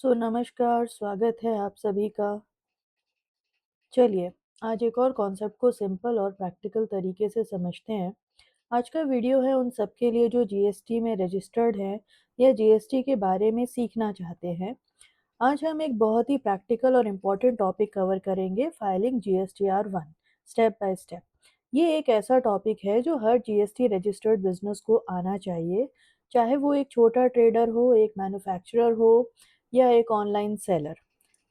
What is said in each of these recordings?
नमस्कार, स्वागत है आप सभी का। चलिए, आज एक और कॉन्सेप्ट को सिंपल और प्रैक्टिकल तरीके से समझते हैं। आज का वीडियो है उन सबके लिए जो जीएसटी में रजिस्टर्ड हैं या जीएसटी के बारे में सीखना चाहते हैं। आज हम एक बहुत ही प्रैक्टिकल और इम्पोर्टेंट टॉपिक कवर करेंगे, filing GSTR 1 step by step. ये एक ऐसा टॉपिक है जो हर जीएसटी रजिस्टर्ड बिजनेस को आना चाहिए, चाहे वो एक छोटा ट्रेडर हो, एक मैन्युफैक्चरर हो या एक ऑनलाइन सेलर।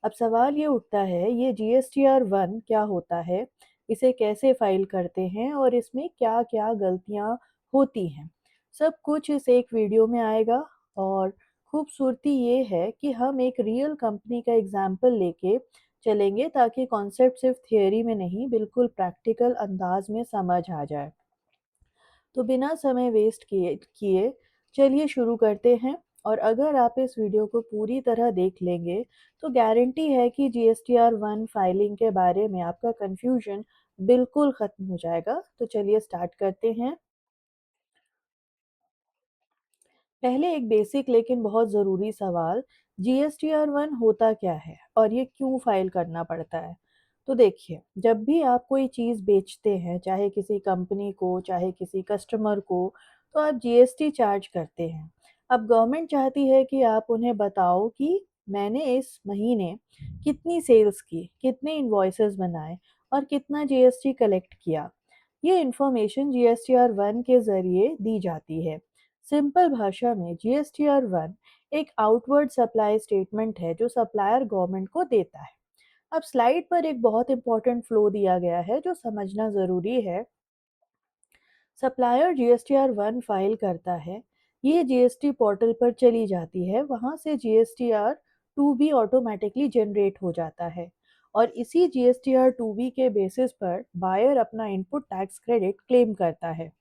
अब सवाल ये उठता है, ये जीएसटीआर 1 क्या होता है, इसे कैसे फाइल करते हैं और इसमें क्या क्या गलतियाँ होती हैं। सब कुछ इस एक वीडियो में आएगा। और खूबसूरती ये है कि हम एक रियल कंपनी का एग्जाम्पल लेके चलेंगे ताकि कॉन्सेप्ट सिर्फ थियोरी में नहीं, बिल्कुल प्रैक्टिकल अंदाज में समझ आ जाए। तो बिना समय वेस्ट किए किए चलिए शुरू करते हैं। और अगर आप इस वीडियो को पूरी तरह देख लेंगे तो गारंटी है कि जीएसटीआर 1 फाइलिंग के बारे में आपका कंफ्यूजन बिल्कुल ख़त्म हो जाएगा। तो चलिए स्टार्ट करते हैं। पहले एक बेसिक लेकिन बहुत ज़रूरी सवाल, जीएसटीआर 1 होता क्या है और ये क्यों फाइल करना पड़ता है। तो देखिए, जब भी आप कोई चीज़ बेचते हैं, चाहे किसी कंपनी को चाहे किसी कस्टमर को, तो आप जीएसटी चार्ज करते हैं। अब गवर्नमेंट चाहती है कि आप उन्हें बताओ कि मैंने इस महीने कितनी सेल्स की, कितने इनवॉइसेस बनाए और कितना जीएसटी कलेक्ट किया। ये इन्फॉर्मेशन जीएसटीआर 1 के ज़रिए दी जाती है। सिंपल भाषा में जीएसटीआर 1 एक आउटवर्ड सप्लाई स्टेटमेंट है जो सप्लायर गवर्नमेंट को देता है। अब स्लाइड पर एक बहुत इंपॉर्टेंट फ्लो दिया गया है जो समझना ज़रूरी है। सप्लायर जीएसटीआर 1 फाइल करता है, ये जीएसटी पोर्टल पर चली जाती है, वहाँ से जीएसटीआर 2 भी ऑटोमेटिकली जनरेट हो जाता है। और इसी जीएसटीआर 2 बी के बेसिस पर बायर अपना इनपुट टैक्स क्रेडिट क्लेम करता है।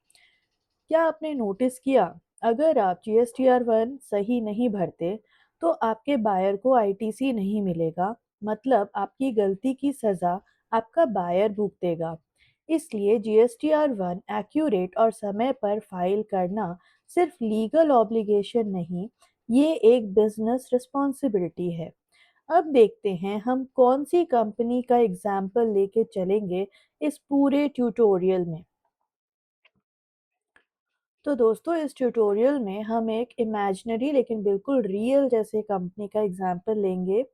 क्या आपने नोटिस किया, अगर आप जीएसटीआर 1 सही नहीं भरते तो आपके बायर को आईटीसी नहीं मिलेगा, मतलब आपकी गलती की सज़ा आपका बायर भुगतेगा। इसलिए जीएसटीआर 1 एक्यूरेट और समय पर फाइल करना सिर्फ लीगल ऑब्लिगेशन नहीं, ये एक बिजनेस रिस्पॉन्सिबिलिटी है। अब देखते हैं हम कौन सी कंपनी का एग्जाम्पल लेके चलेंगे इस पूरे ट्यूटोरियल में। तो दोस्तों, इस ट्यूटोरियल में हम एक इमेजिनरी लेकिन बिल्कुल रियल जैसे कंपनी का एग्जांपल लेंगे,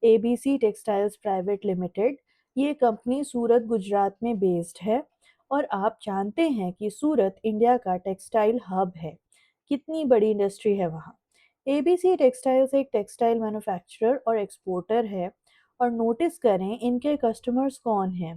एबीसी टेक्सटाइल्स प्राइवेट लिमिटेड। ये कंपनी सूरत गुजरात में बेस्ड है। और आप जानते हैं कि सूरत इंडिया का टेक्सटाइल हब है। कितनी बड़ी इंडस्ट्री है वहाँ। एबीसी टेक्सटाइल्स एक टेक्सटाइल मैन्युफैक्चरर और एक्सपोर्टर है। और नोटिस करें इनके कस्टमर्स कौन हैं।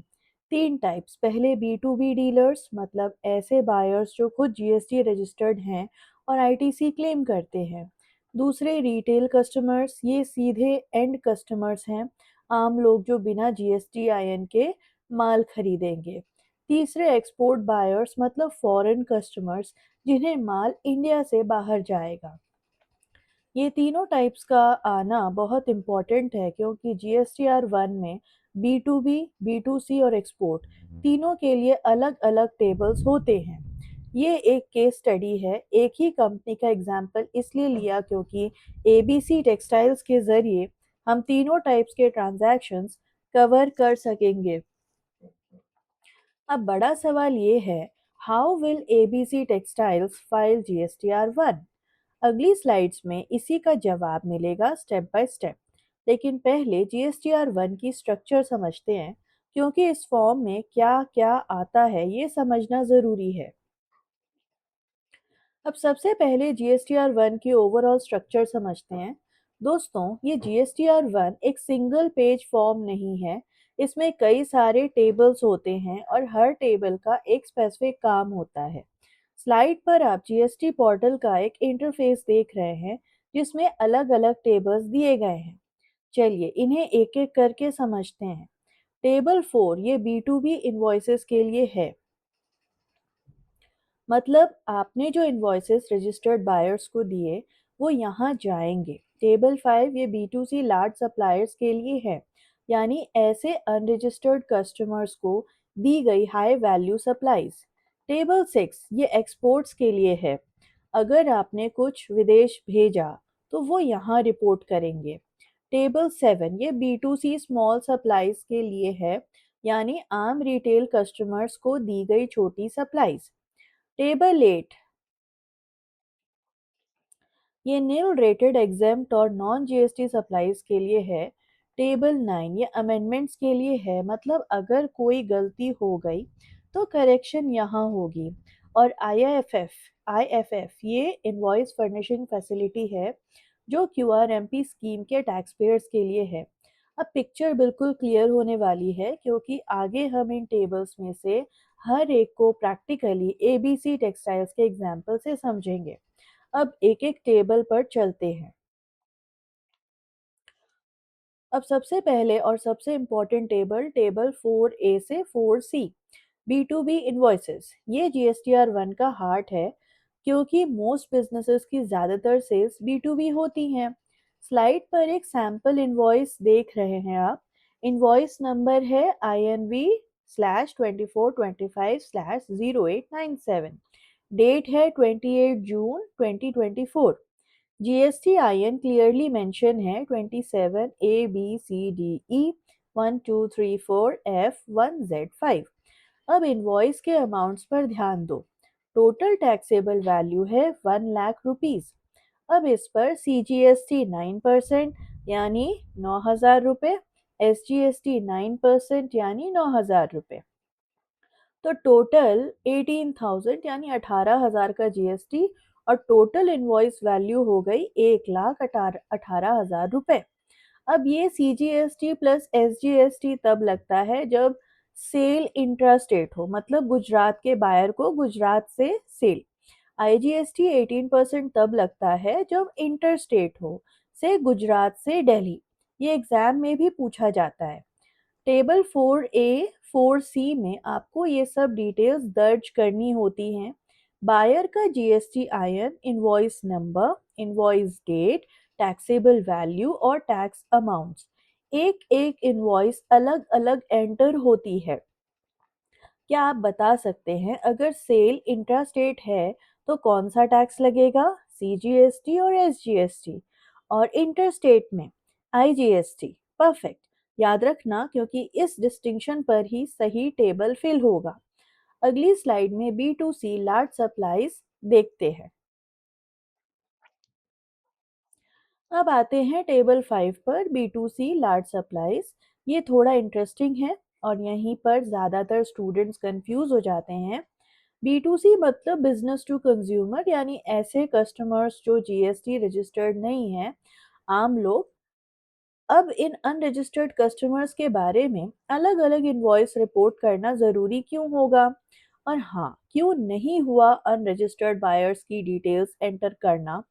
तीन टाइप्स, पहले बी टू बी डीलर्स, मतलब ऐसे बायर्स जो खुद जीएसटी रजिस्टर्ड हैं और आईटीसी क्लेम करते हैं। दूसरे रिटेल कस्टमर्स, ये सीधे एंड कस्टमर्स हैं, आम लोग जो बिना जीएसटी आईएन के माल खरीदेंगे। तीसरे एक्सपोर्ट बायर्स, मतलब फॉरेन कस्टमर्स जिन्हें माल इंडिया से बाहर जाएगा। ये तीनों टाइप्स का आना बहुत इम्पॉर्टेंट है क्योंकि जीएसटीआर 1 में B to B, B to C और एक्सपोर्ट तीनों के लिए अलग अलग टेबल्स होते हैं। ये एक केस स्टडी है, एक ही कंपनी का एग्जाम्पल इसलिए लिया क्योंकि एबीसी टेक्सटाइल्स के जरिए हम तीनों टाइप्स के ट्रांजैक्शंस कवर कर सकेंगे। अब बड़ा सवाल ये है, how will ABC textiles file GSTR 1। अगली स्लाइड्स में इसी का जवाब मिलेगा स्टेप बाय स्टेप। लेकिन पहले जीएसटीआर 1 की स्ट्रक्चर समझते हैं, क्योंकि इस फॉर्म में क्या क्या आता है ये समझना ज़रूरी है। अब सबसे पहले जीएसटीआर 1 की ओवरऑल स्ट्रक्चर समझते हैं। दोस्तों, ये जीएसटीआर 1 एक सिंगल पेज फॉर्म नहीं है। इसमें कई सारे टेबल्स होते हैं और हर टेबल का एक स्पेसिफिक काम होता है। स्लाइड पर आप जीएसटी पोर्टल का एक इंटरफेस देख रहे हैं जिसमें अलग अलग टेबल्स दिए गए हैं। चलिए इन्हें एक एक करके समझते हैं। टेबल 4 ये बी टू बी इन्वॉइसेस के लिए है, मतलब आपने जो इनवॉइसेस रजिस्टर्ड बायर्स को दिए वो यहाँ जाएंगे। टेबल 5 ये B to C large suppliers के लिए है, यानी ऐसे अनरजिस्टर्ड कस्टमर्स को दी गई हाई वैल्यू सप्लाईज। टेबल 6 ये एक्सपोर्ट्स के लिए है, अगर आपने कुछ विदेश भेजा तो वो यहाँ रिपोर्ट करेंगे। टेबल 7 ये B to C small supplies के लिए है, यानी आम रिटेल कस्टमर्स को दी गई छोटी सप्लाईज। टेबल 8 ये नील रेटेड एग्जेम्प्ट और नॉन जीएसटी सप्लाईज के लिए है। टेबल 9 ये अमेंडमेंट्स के लिए है, मतलब अगर कोई गलती हो गई तो करेक्शन यहाँ होगी। और आईएफएफ ये इनवॉइस फर्निशिंग फैसिलिटी है, जो क्यूआरएमपी स्कीम के टैक्स पेयर्स के लिए है। अब पिक्चर बिल्कुल क्लियर होने वाली है, क्योंकि आगे हम इन टेबल्स में से हर एक को प्रैक्टिकली एबीसी टेक्सटाइल्स के एग्जाम्पल से समझेंगे। अब एक-एक टेबल पर चलते हैं। अब सबसे पहले और सबसे इम्पोर्टेंट टेबल, टेबल 4A से 4C, B2B इनवॉइसेस। ये जीएसटीआर 1 का हार्ट है, क्योंकि मोस्ट बिजनेसेस की ज़्यादातर सेल्स B2B होती हैं। स्लाइड पर एक सैम्पल इनवॉइस देख रहे हैं आप। इनवॉइस नंबर है INV/2425/0897। डेट है 28 जून 2024। GSTIN क्लियरली मेंशन है 27 ABCDE 1234F1Z5। अब इनवॉइस के अमाउंट्स पर ध्यान दो। टोटल टैक्सेबल वैल्यू है 1 लाख रुपीज। अब इस पर CGST 9% यानी 9,000 रुपये, SGST 9% यानी 9,000 रुपये। तो टोटल 18,000 यानी 18,000 का जीएसटी, और टोटल इनवॉइस वैल्यू हो गई 1,18,000 रुपए। अब ये सीजीएसटी प्लस एसजीएसटी तब लगता है जब सेल इंट्रा स्टेट हो, मतलब गुजरात के बायर को गुजरात से सेल। आईजीएसटी 18% तब लगता है जब इंटर स्टेट हो, से गुजरात से दिल्ली। ये एग्जाम में भी पूछा जाता है। टेबल 4A 4C में आपको ये सब डिटेल्स दर्ज करनी होती हैं। बायर का GST IN, invoice number, invoice date, taxable value और टैक्स अमाउंट्स। एक एक इनवॉइस अलग अलग एंटर होती है। क्या आप बता सकते हैं, अगर सेल इंट्रास्टेट है तो कौन सा टैक्स लगेगा? सीजीएसटी और एसजीएसटी। और इंटरस्टेट में आईजीएसटी। परफेक्ट। याद रखना, क्योंकि इस डिस्टिंक्शन पर ही सही टेबल फिल होगा। अगली स्लाइड में B to C large supplies देखते हैं। अब आते हैं टेबल 5 पर, B to C large supplies. ये थोड़ा इंटरेस्टिंग है और यहीं पर ज़्यादातर स्टूडेंट्स कंफ्यूज हो जाते हैं। बी टू सी मतलब बिजनेस टू कंज्यूमर, यानी ऐसे कस्टमर्स जो जीएसटी रजिस्टर्ड नहीं हैं, आम लोग। अब इन अनरजिस्टर्ड कस्टमर्स के बारे में अलग अलग इनवॉइस रिपोर्ट करना ज़रूरी क्यों होगा? और हाँ, क्यों नहीं हुआ अनरजिस्टर्ड बायर्स की डिटेल्स एंटर करना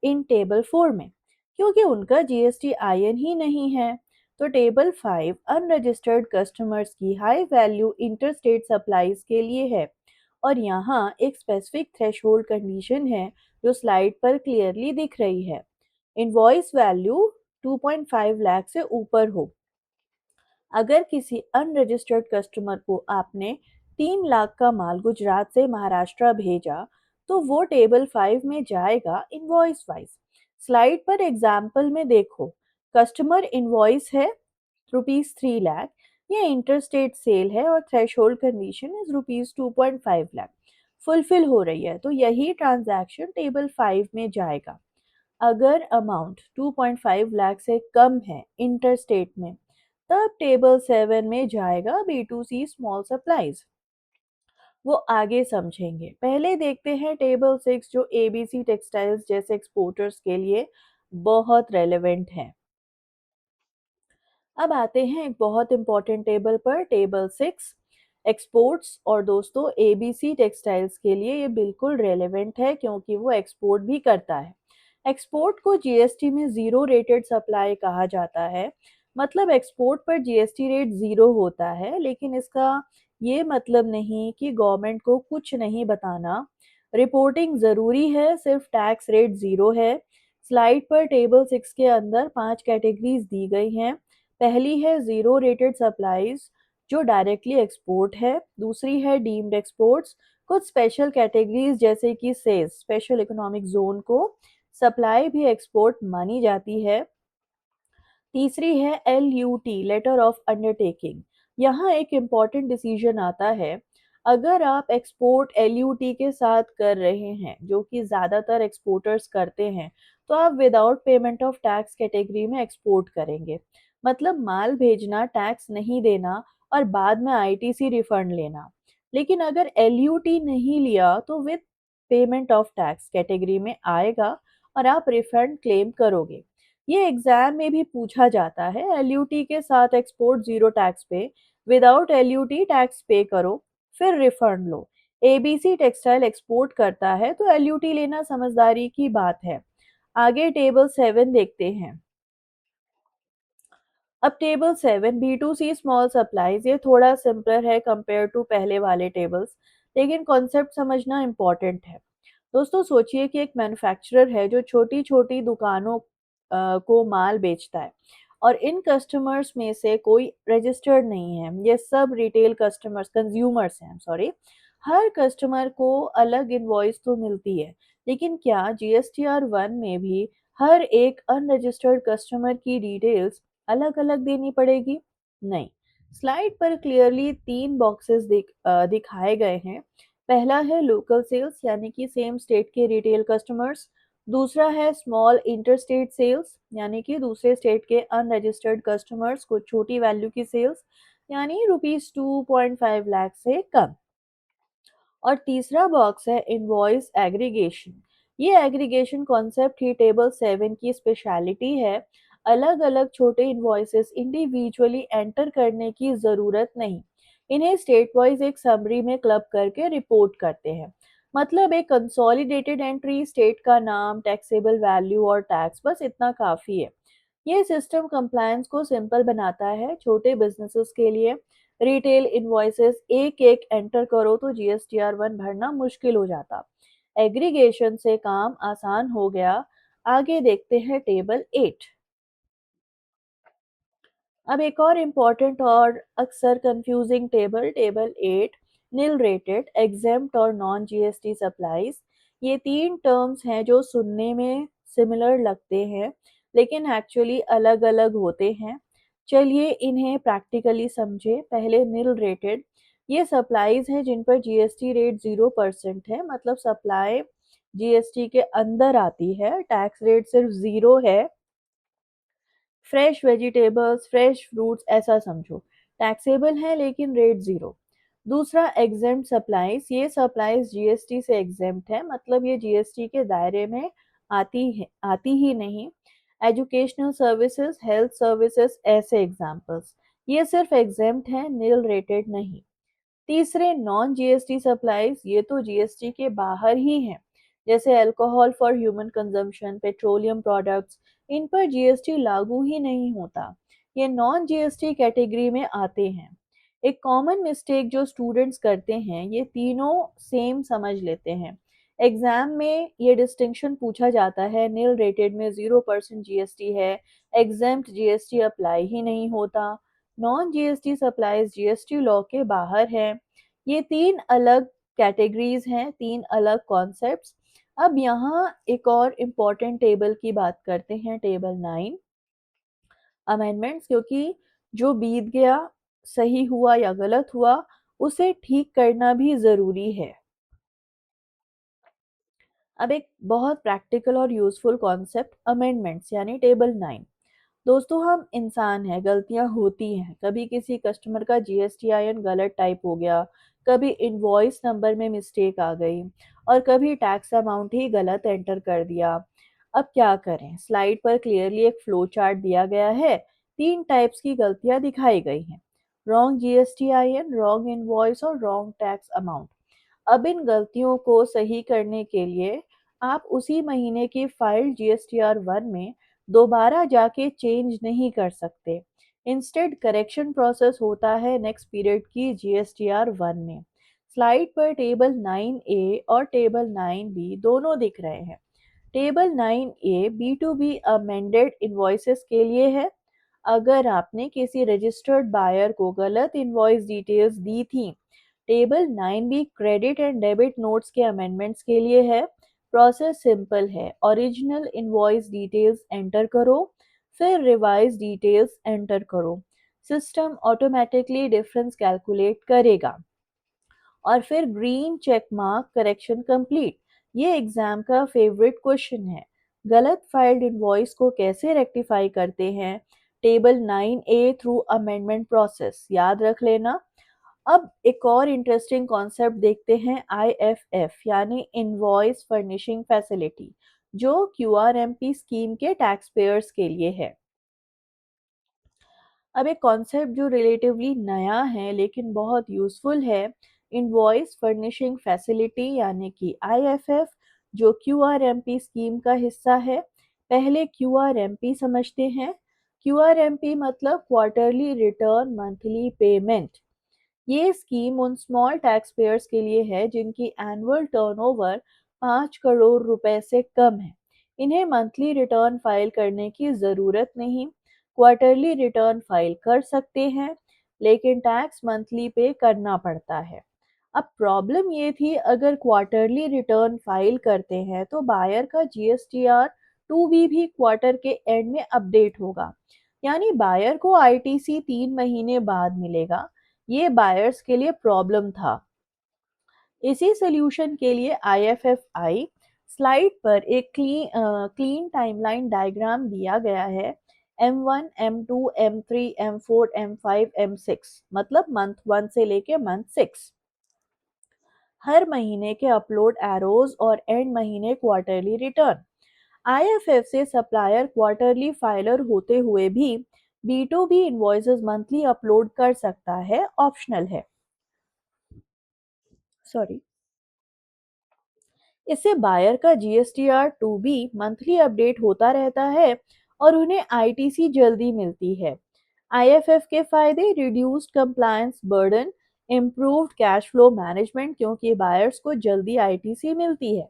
इन टेबल 4 में? क्योंकि उनका जीएसटी आयन ही नहीं है। तो टेबल 5 अनरजिस्टर्ड कस्टमर्स की हाई वैल्यू इंटरस्टेट सप्लाईज के लिए है। और यहाँ एक स्पेसिफिक थ्रेशोल्ड कंडीशन है, जो स्लाइड पर क्लियरली दिख रही है। इनवॉइस वैल्यू 2.5 लाख से ऊपर हो। अगर किसी अनरजिस्टर्ड कस्टमर को आपने 3 लाख का माल गुजरात से महाराष्ट्र भेजा, तो वो टेबल 5 में जाएगा इनवॉइस वाइज। स्लाइड पर एग्जाम्पल में देखो, कस्टमर इनवॉइस है ₹3 लाख। ये इंटरस्टेट सेल है और threshold condition is ₹2.5 lakh fulfil हो रही है, तो यही ट्रांजैक्शन टेबल 5 में जाएगा। अगर अमाउंट 2.5 लाख से कम है इंटरस्टेट में, तब टेबल 7 में जाएगा B to C small supplies. वो आगे समझेंगे। पहले देखते हैं टेबल 6, जो एबीसी टेक्सटाइल्स जैसे एक्सपोर्टर्स के लिए बहुत रेलेवेंट है। अब आते हैं एक बहुत इंपॉर्टेंट टेबल पर, टेबल 6 एक्सपोर्ट्स। और दोस्तों, एबीसी टेक्सटाइल्स के लिए ये बिल्कुल रेलेवेंट है, क्योंकि वो एक्सपोर्ट भी करता है। एक्सपोर्ट को जीएसटी में ज़ीरो रेटेड सप्लाई कहा जाता है, मतलब एक्सपोर्ट पर जीएसटी रेट ज़ीरो होता है, लेकिन इसका ये मतलब नहीं कि गवर्नमेंट को कुछ नहीं बताना। रिपोर्टिंग ज़रूरी है, सिर्फ टैक्स रेट ज़ीरो है। स्लाइड पर टेबल 6 के अंदर 5 कैटेगरीज दी गई हैं। पहली है ज़ीरो रेटेड सप्लाईज, जो डायरेक्टली एक्सपोर्ट है। दूसरी है डीम्ड एक्सपोर्ट्स, कुछ स्पेशल कैटेगरीज जैसे कि सेज स्पेशल इकोनॉमिक जोन को सप्लाई भी एक्सपोर्ट मानी जाती है। तीसरी है LUT, लेटर ऑफ अंडरटेकिंग। यहाँ एक इम्पॉर्टेंट डिसीजन आता है। अगर आप एक्सपोर्ट LUT के साथ कर रहे हैं, जो कि ज़्यादातर एक्सपोर्टर्स करते हैं, तो आप without payment of tax category में एक्सपोर्ट करेंगे। मतलब माल भेजना, टैक्स नहीं देना और बाद में ITC रिफंड लेना। लेकिन अगर LUT नहीं लिया तो with payment of tax category में आएगा और आप रिफंड क्लेम करोगे। ये एग्जाम में भी पूछा जाता है। LUT के साथ एक्सपोर्ट जीरो टैक्स पे, विदाउट LUT टैक्स पे करो, फिर रिफंड लो। ABC टेक्सटाइल एक्सपोर्ट करता है तो LUT लेना समझदारी की बात है। आगे टेबल 7 देखते हैं। अब टेबल 7 B2C स्मॉल सप्लाईज, ये थोड़ा सिंपलर है कंपेयर टू पहले वाले टेबल्स, लेकिन कॉन्सेप्ट समझना इम्पॉर्टेंट है। दोस्तों सोचिए कि एक मैन्युफैक्चरर है जो छोटी छोटी दुकानों को माल बेचता है, और इन कस्टमर्स में से कोई रजिस्टर्ड नहीं है। ये सब रिटेल कस्टमर्स, कंज्यूमर्स हैं, सॉरी। हर कस्टमर को अलग इनवॉइस तो मिलती है, लेकिन क्या GSTR 1 में भी हर एक अनरजिस्टर्ड कस्टमर की डिटेल्स अलग अलग देनी पड़ेगी? नहीं। स्लाइड पर क्लियरली तीन बॉक्सेस दिखाए गए हैं। पहला है लोकल सेल्स, यानी कि सेम स्टेट के रिटेल कस्टमर्स। दूसरा है स्मॉल इंटरस्टेट सेल्स, यानी कि दूसरे स्टेट के अनरजिस्टर्ड कस्टमर्स को छोटी वैल्यू की सेल्स, यानी ₹2.5 लाख से कम। और तीसरा बॉक्स है इनवॉइस एग्रीगेशन। ये एग्रीगेशन कॉन्सेप्ट ही टेबल 7 की स्पेशलिटी है। अलग अलग छोटे इनवॉइसेस इंडिविजुअली एंटर करने की ज़रूरत नहीं। इन्हें स्टेट वाइज एक समरी में क्लब करके रिपोर्ट करते हैं। मतलब एक कंसोलिडेटेड एंट्री, स्टेट का नाम, टैक्सेबल वैल्यू और टैक्स, बस इतना काफ़ी है। ये सिस्टम कंप्लायंस को सिंपल बनाता है छोटे बिजनेसेस के लिए। रिटेल इनवॉइसेस एक एक एंटर करो तो GSTR 1 भरना मुश्किल हो जाता। एग्रीगेशन से काम आसान हो गया। आगे देखते हैं टेबल 8। अब एक और इम्पॉर्टेंट और अक्सर confusing table, table 8, nil rated, exempt और नॉन GST सप्लाईज। ये तीन टर्म्स हैं जो सुनने में सिमिलर लगते हैं, लेकिन एक्चुअली अलग अलग होते हैं। चलिए इन्हें प्रैक्टिकली समझे। पहले नील रेटेड, ये सप्लाईज हैं जिन पर GST रेट 0% है, मतलब सप्लाई GST के अंदर आती है, टैक्स रेट सिर्फ 0 है। फ्रेश वेजिटेबल्स, फ्रेश फ्रूट्स ऐसा समझो, टैक्सेबल है लेकिन रेट ज़ीरो। दूसरा एग्जेम्प्ट सप्लाईज, ये सप्लाईज GST से एग्जेम्प्ट है, मतलब ये GST के दायरे में आती ही नहीं। एजुकेशनल सर्विसेज, हेल्थ सर्विसेज ऐसे एग्जाम्पल्स, ये सिर्फ एग्जेम्प्ट है, नील रेटेड नहीं। तीसरे नॉन GST सप्लाईज, ये तो GST के बाहर ही हैं, जैसे alcohol for human consumption, petroleum products, इन पर GST लागू ही नहीं होता। ये नॉन GST कैटेगरी में आते हैं। एक कॉमन मिस्टेक जो स्टूडेंट्स करते हैं, ये तीनों सेम समझ लेते हैं। एग्जाम में ये डिस्टिंक्शन पूछा जाता है, नील रेटेड में 0% GST है, एग्जेम्प्ट GST अप्लाई ही नहीं होता, non GST supplies GST law के बाहर है। ये तीन अलग कैटेगरीज हैं, तीन अलग कॉन्सेप्ट्स। अब यहाँ एक और इम्पॉर्टेंट टेबल की बात करते हैं, टेबल 9, अमेंडमेंट्स। क्योंकि जो बीत गया, सही हुआ या गलत हुआ, उसे ठीक करना भी ज़रूरी है। अब एक बहुत प्रैक्टिकल और यूजफुल कॉन्सेप्ट, अमेंडमेंट्स, यानी टेबल 9। दोस्तों हम इंसान हैं, गलतियां होती हैं। कभी किसी कस्टमर का GSTIN गलत टाइप हो गया, कभी इनवॉइस नंबर में मिस्टेक आ गई, और कभी टैक्स अमाउंट ही गलत एंटर कर दिया। अब क्या करें? स्लाइड पर क्लियरली एक फ्लो चार्ट दिया गया है। तीन टाइप्स की गलतियां दिखाई गई हैं, रॉन्ग GSTIN, रॉन्ग इनवॉइस और रॉन्ग टैक्स अमाउंट। अब इन गलतियों को सही करने के लिए आप उसी महीने की फाइल GSTR 1 में दोबारा जाके चेंज नहीं कर सकते। इंस्टेड करेक्शन प्रोसेस होता है नेक्स्ट पीरियड की GSTR 1 में। स्लाइड पर टेबल 9A और टेबल 9B दोनों दिख रहे हैं। Table 9A B2B amended invoices के लिए है। अगर आपने किसी रजिस्टर्ड बायर को गलत इनवॉइस डिटेल्स दी थी। Table 9B credit and debit notes के अमेंडमेंट्स के लिए है। प्रोसेस सिंपल है, ओरिजिनल इनवॉइस डिटेल्स एंटर करो, फिर रिवाइज डिटेल्स एंटर करो। सिस्टम ऑटोमेटिकली डिफरेंस कैलकुलेट करेगा। और फिर green check mark, correction complete. ये एग्जाम का फेवरेट क्वेश्चन है। गलत फाइल्ड इनवॉइस को कैसे रेक्टिफाई करते हैं? Table 9A through amendment process याद रख लेना। अब एक और इंटरेस्टिंग कॉन्सेप्ट देखते हैं, आईएफएफ यानी इनवॉइस फर्निशिंग फैसिलिटी, जो क्यूआरएमपी स्कीम के टैक्स पेयर्स के लिए है। अब एक कॉन्सेप्ट जो रिलेटिवली नया है लेकिन बहुत यूज़फुल है, इनवॉइस फर्निशिंग फैसिलिटी यानी कि आईएफएफ, जो क्यूआरएमपी स्कीम का हिस्सा है। पहले क्यूआरएमपी समझते हैं। क्यूआरएमपी मतलब क्वार्टरली रिटर्न मंथली पेमेंट। ये स्कीम उन स्मॉल टैक्स पेयर्स के लिए है जिनकी एनुअल टर्नओवर 5 करोड़ रुपए से कम है। इन्हें मंथली रिटर्न फाइल करने की ज़रूरत नहीं। क्वार्टरली रिटर्न फाइल कर सकते हैं, लेकिन टैक्स मंथली पे करना पड़ता है। अब प्रॉब्लम ये थी, अगर क्वार्टरली रिटर्न फाइल करते हैं तो बायर का जीएसटीआर 2B भी क्वार्टर के एंड में अपडेट होगा। यानी बायर को आईटीसी 3 महीने बाद मिलेगा। ये बायर्स के लिए प्रॉब्लम था। इसी सोल्यूशन के लिए आईएफएफआई स्लाइड पर एक क्लीन टाइमलाइन डायग्राम दिया गया है। M1, M2, M3, M4, M5, M6 मतलब मंथ 1 से लेके मंथ 6। हर महीने के अपलोड एरोज और एंड महीने क्वार्टरली रिटर्न। आईएफएफ से सप्लायर क्वार्टरली फाइलर होते हुए भी B2B इनवॉइसेस मंथली अपलोड कर सकता है, ऑप्शनल है। सॉरी। इससे बायर का जीएसटीआर 2B मंथली अपडेट होता रहता है और उन्हें आईटीसी जल्दी मिलती है। आईएफएफ के फायदे, reduced compliance burden, improved cash flow management क्योंकि बायर्स को जल्दी आईटीसी मिलती है,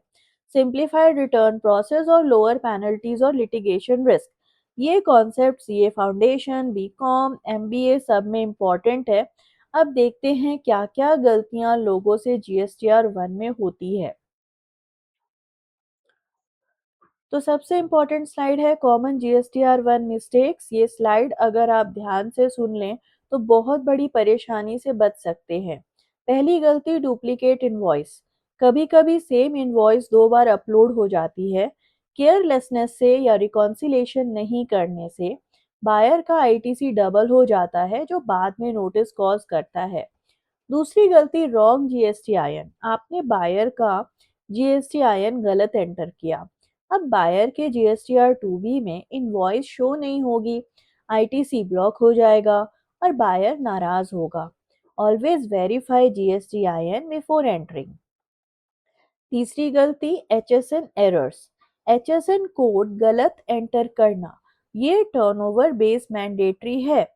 सिंप्लीफाइड रिटर्न प्रोसेस और लोअर पेनल्टीज और लिटिगेशन रिस्क। ये concept CA foundation, BCom, MBA सब में इम्पोर्टेंट है। अब देखते हैं क्या क्या गलतियां लोगों से जीएसटीआर 1 में होती है। तो सबसे इम्पोर्टेंट स्लाइड है कॉमन जीएसटीआर 1 मिस्टेक्स। ये स्लाइड अगर आप ध्यान से सुन लें तो बहुत बड़ी परेशानी से बच सकते हैं। पहली गलती, डुप्लीकेट इनवॉइस। कभी कभी सेम इनवॉइस 2 बार अपलोड हो जाती है। केयरलेसनेस से या रिकॉन्सिलेशन नहीं करने से बायर का आईटीसी डबल हो जाता है, जो बाद में नोटिस कॉज करता है। दूसरी गलती, रॉन्ग जीएसटीआईएन। आपने बायर का जीएसटीआईएन गलत एंटर किया। अब बायर के जीएसटीआर 2B में इनवॉइस शो नहीं होगी, आईटीसी ब्लॉक हो जाएगा और बायर नाराज होगा। Always verify GSTIN before entering. तीसरी गलती, एचएसएन एरर्स। एचएसएन कोड गलत एंटर करना, ये टर्नओवर बेस मैंडेटरी है।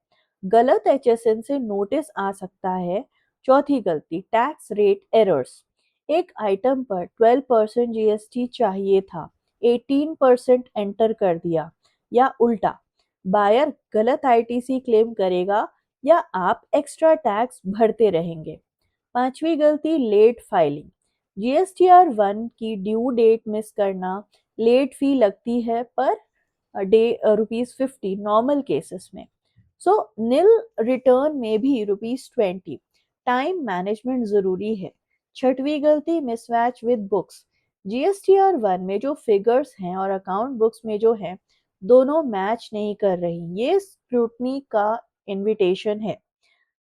गलत एचएसएन से नोटिस आ सकता है। चौथी गलती, टैक्स रेट एरर्स। एक आइटम पर 12% जीएसटी चाहिए था, 18% एंटर कर दिया, या उल्टा। बायर गलत आईटीसी क्लेम करेगा या आप एक्स्ट्रा टैक्स भरते रहेंगे। पांचवी गलती, लेट फाइलिंग। जीएसटीआर 1 की ड्यू डेट मिस करना, लेट फी लगती है पर डे ₹50 नॉर्मल केसेस में। सो नील रिटर्न में भी ₹20। टाइम मैनेजमेंट जरूरी है। छठवीं गलती, मिसमैच विद बुक्स। जीएसटीआर 1 में जो फिगर्स हैं और अकाउंट बुक्स में जो है, दोनों मैच नहीं कर रही। ये स्क्रूटनी का इनविटेशन है।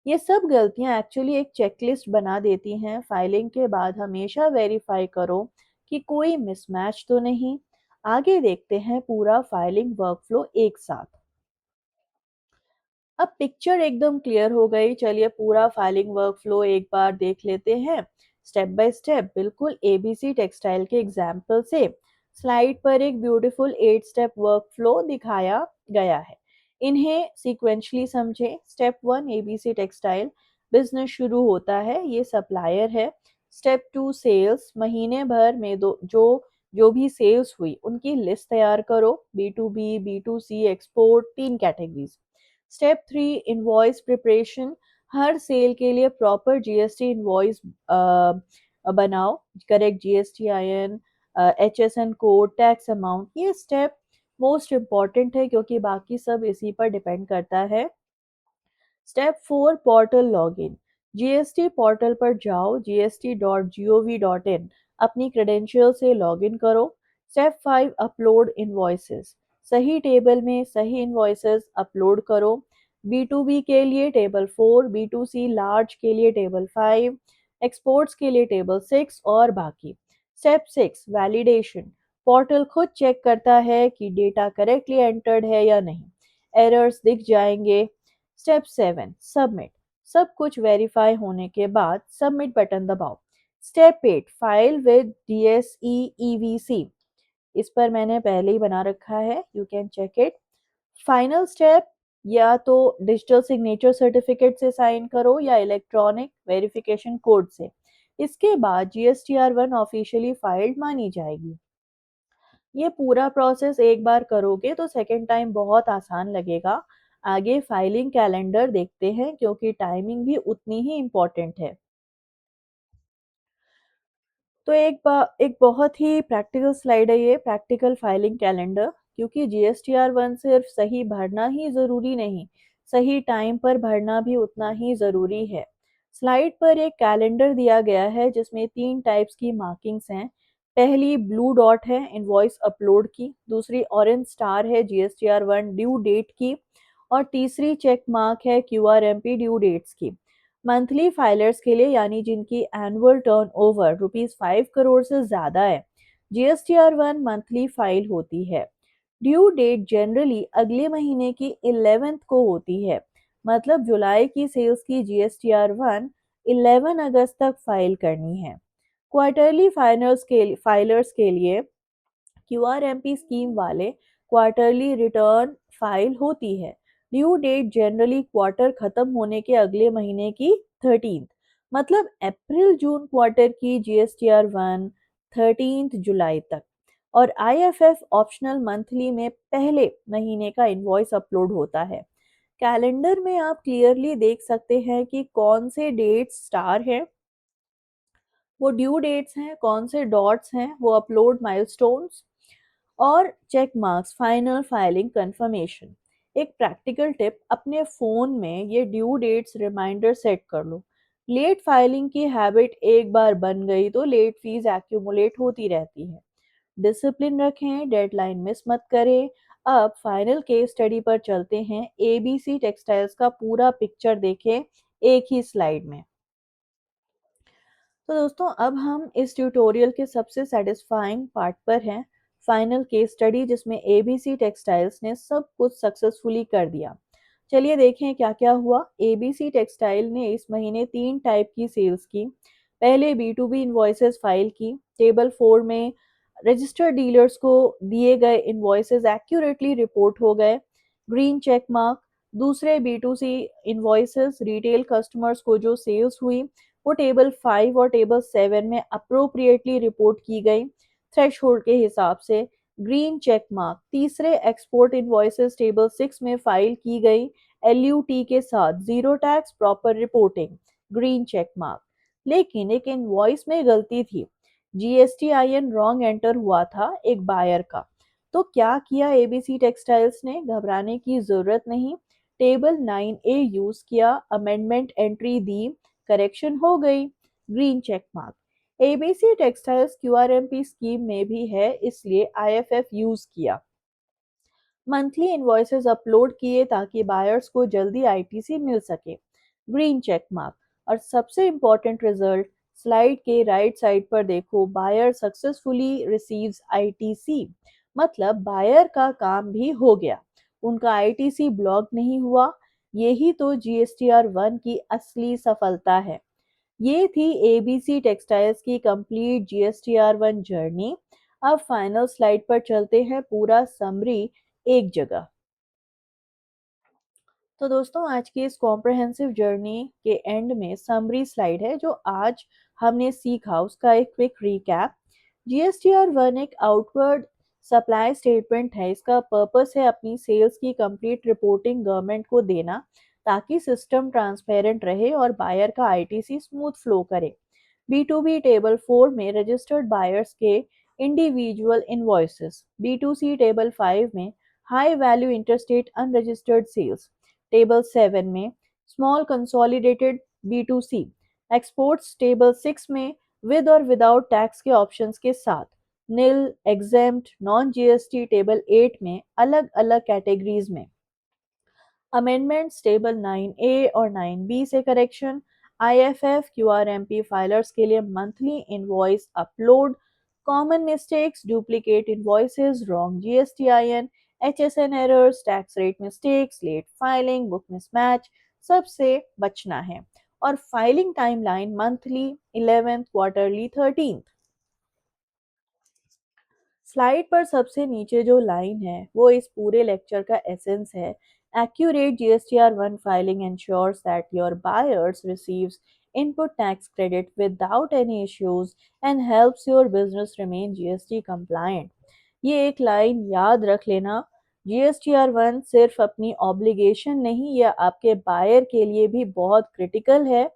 ये सब गलतियां एक्चुअली एक चेकलिस्ट बना देती हैं। फाइलिंग के बाद हमेशा वेरीफाई करो कि कोई मिसमैच तो नहीं। आगे देखते हैं पूरा फाइलिंग वर्कफ्लो एक साथ। अब पिक्चर एकदम क्लियर हो गई। चलिए पूरा फाइलिंग वर्कफ्लो एक बार देख लेते हैं, स्टेप बाय स्टेप, बिल्कुल एबीसी टेक्सटाइल के एग्जाम्पल से। स्लाइड पर एक ब्यूटीफुल 8 स्टेप वर्कफ्लो दिखाया गया है। इन्हें सीक्वेंशली समझें। स्टेप 1, एबीसी टेक्सटाइल, बिजनेस शुरू होता है, ये सप्लायर है। स्टेप 2, सेल्स, महीने भर में जो भी सेल्स हुई उनकी लिस्ट तैयार करो। B B to C, export, 3 categories. Step 3, invoice preparation, हर सेल के लिए प्रॉपर जीएसटी इनवॉइस बनाओ। Correct GST IN, HSN code, tax amount. ये स्टेप मोस्ट इम्पॉर्टेंट है क्योंकि बाकी सब इसी पर डिपेंड करता है। Step 4, portal login. GST portal पर जाओ, gst.gov.in, अपनी क्रेडेंशियल से लॉगिन करो। Step 5, upload invoices. सही टेबल में सही इनवॉइसेस अपलोड करो। बी टू बी के लिए table 4, B to C large के लिए टेबल 5, एक्सपोर्ट्स के लिए टेबल 6 और बाकी। Step 6, validation. पोर्टल खुद चेक करता है कि डेटा करेक्टली एंटर्ड है या नहीं। एरर्स दिख जाएंगे। Step 7, submit. सब कुछ वेरीफाई होने के बाद सबमिट बटन दबाओ। Step 8, file with DSE EVC। इस पर मैंने पहले ही बना रखा है, you can check it. Final step, या तो डिजिटल सिग्नेचर सर्टिफिकेट से साइन करो या इलेक्ट्रॉनिक वेरिफिकेशन कोड से। इसके बाद GSTR1 ऑफिशियली फाइल्ड मानी जाएगी। ये पूरा प्रोसेस एक बार करोगे तो सेकंड टाइम बहुत आसान लगेगा। आगे फाइलिंग कैलेंडर देखते हैं क्योंकि टाइमिंग भी उतनी ही इम्पोर्टेंट है। तो एक बहुत ही प्रैक्टिकल स्लाइड है ये, प्रैक्टिकल फाइलिंग कैलेंडर। क्योंकि GSTR1 सिर्फ सही भरना ही ज़रूरी नहीं, सही टाइम पर भरना भी उतना ही ज़रूरी है। स्लाइड पर एक कैलेंडर दिया गया है जिसमें 3 टाइप्स की मार्किंग्स हैं। पहली ब्लू डॉट है इनवॉइस अपलोड की, दूसरी ऑरेंज स्टार है GSTR1 ड्यू डेट की, और तीसरी चेक मार्क है QRMP ड्यू डेट्स की। मंथली फाइलर्स के लिए, यानी जिनकी एनुअल टर्नओवर ₹5 करोड़ से ज़्यादा है, GSTR1 मंथली फाइल होती है। ड्यू डेट जनरली अगले महीने की 11th को होती है। मतलब जुलाई की सेल्स की GSTR1 11 अगस्त तक फाइल करनी है। क्वार्टरली फाइलर्स के लिए QRMP स्कीम वाले क्वार्टरली रिटर्न फाइल होती है। ड्यू डेट जनरली क्वार्टर खत्म होने के अगले महीने की 13th, मतलब अप्रैल जून क्वार्टर की GSTR1 13th जुलाई तक। और IFF ऑप्शनल मंथली में पहले महीने का इनवॉइस अपलोड होता है। कैलेंडर में आप क्लियरली देख सकते हैं कि कौन से डेट्स स्टार हैं, वो ड्यू डेट्स हैं, कौन से डॉट्स हैं, वो अपलोड माइलस्टोन्स, और check marks final filing confirmation. एक प्रैक्टिकल टिप, अपने फ़ोन में ये ड्यू डेट्स रिमाइंडर सेट कर लो। लेट फाइलिंग की हैबिट एक बार बन गई तो लेट फीस एक्यूमुलेट होती रहती है। डिसिप्लिन रखें, डेडलाइन मिस मत करें। अब फाइनल केस स्टडी पर चलते हैं। ABC टेक्सटाइल्स का पूरा पिक्चर देखें एक ही स्लाइड में। तो दोस्तों, अब हम इस ट्यूटोरियल के सबसे सेटिस्फाइंग पार्ट पर हैं, फाइनल केस स्टडी, जिसमें ABC टेक्सटाइल्स ने सब कुछ सक्सेसफुली कर दिया। चलिए देखें क्या क्या हुआ। ABC टेक्सटाइल ने इस महीने 3 टाइप की सेल्स की। पहले B2B इनवॉइसेस फाइल की। टेबल 4 में रजिस्टर्ड डीलर्स को दिए गए इनवॉइसेस एक्यूरेटली रिपोर्ट हो गए, ग्रीन चेक मार्क। दूसरे B2C इनवॉइसेस रिटेल कस्टमर्स को जो सेल्स हुई, वो टेबल 5 और टेबल 7 में अप्रोप्रिएटली रिपोर्ट की गई थ्रेशहोल्ड के हिसाब से, ग्रीन चेक मार्क। तीसरे एक्सपोर्ट इनवॉइसेस टेबल 6 में फाइल की गई LUT के साथ, zero tax proper reporting, green check mark. लेकिन एक इनवॉइस में गलती थी, GSTIN रॉन्ग एंटर हुआ था एक बायर का। तो क्या किया ABC टेक्सटाइल्स ने? घबराने की जरूरत नहीं, टेबल 9A यूज किया, अमेंडमेंट एंट्री दी, करेक्शन हो गई, green check mark. ABC textiles QRMP scheme में भी है, इसलिए IFF यूज किया। मंथली इनवॉइसेस अपलोड किए ताकि बायर्स को जल्दी ITC मिल सके, ग्रीन चेक मार्क। और सबसे इम्पोर्टेंट रिजल्ट स्लाइड के राइट साइड पर देखो, बायर सक्सेसफुली रिसीव्स ITC, मतलब बायर का काम भी हो गया, उनका ITC ब्लॉक नहीं हुआ। यही तो GSTR1 की असली सफलता है। ये थी ABC टेक्सटाइल्स की कंप्लीट GSTR1 जर्नी। अब फाइनल स्लाइड पर चलते हैं, पूरा समरी एक जगह। तो दोस्तों, आज की इस कॉम्प्रहेंसिव जर्नी के एंड में समरी स्लाइड है, जो आज हमने सीखा उसका एक क्विक रिकैप। GSTR1 एक आउटवर्ड सप्लाई स्टेटमेंट है। इसका पर्पस है अपनी सेल्स की कंप्लीट रिपोर्टिंग गवर्नमेंट को देना, ताकि सिस्टम ट्रांसपेरेंट रहे और बायर का ITC स्मूथ फ्लो करे। B2B टेबल 4 में रजिस्टर्ड बायर्स के इंडिविजुअल इनवॉइसेस। B2C टेबल 5 में high value interstate unregistered sales. Table 7 में small consolidated B2C। Exports table 6 में विद और विदाउट टैक्स के ऑप्शंस के साथ। नील, एग्जेम्प्ट, नॉन जीएसटी टेबल 8 में अलग अलग कैटेगरीज में। अमेंडमेंट्स टेबल 9A और 9B से करेक्शन। आईएफएफ क्यूआरएमपी फाइलर्स के लिए monthly invoice upload. Common mistakes, duplicate invoices, wrong GSTIN, HSN errors, tax rate mistakes, late filing, book mismatch, सबसे बचना है। और filing timeline monthly, 11th, quarterly, 13th। Slide पर सबसे नीचे जो लाइन है वो इस पूरे लेक्चर का एसेंस है। Accurate GSTR1 filing ensures that your buyers receives input tax credit without any issues and helps your business remain GST compliant। ये एक लाइन याद रख लेना। GSTR1 सिर्फ अपनी ऑब्लिगेशन नहीं, यह आपके बायर के लिए भी बहुत क्रिटिकल है।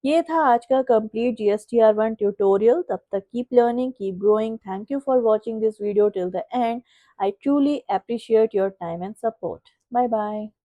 ये था आज का कंप्लीट GSTR1 ट्यूटोरियल। तब तक keep learning, keep growing. Thank you for watching this video till the end. I truly appreciate your time and support. Bye bye.